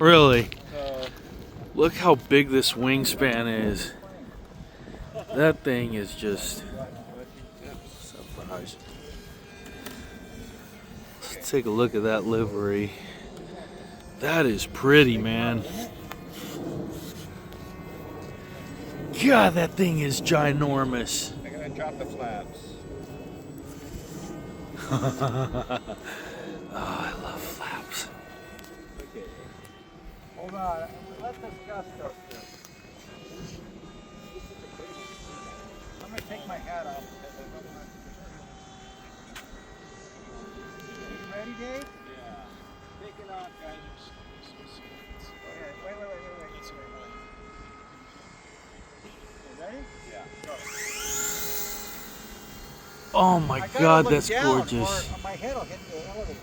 Really? So, Look how big this wingspan is. That thing is just surprise. Let's take a look at that livery. That is pretty, man. God, that thing is ginormous. I'm gonna drop the flaps. Oh, I love flaps. Okay. Hold on. Let's discuss this. I'm gonna take my hat off. You ready, Dave? Yeah. Take it off, guys. Okay. Wait. You ready? Yeah. Go. Oh my I gotta God, look that's down gorgeous. or my head will hit the elevator.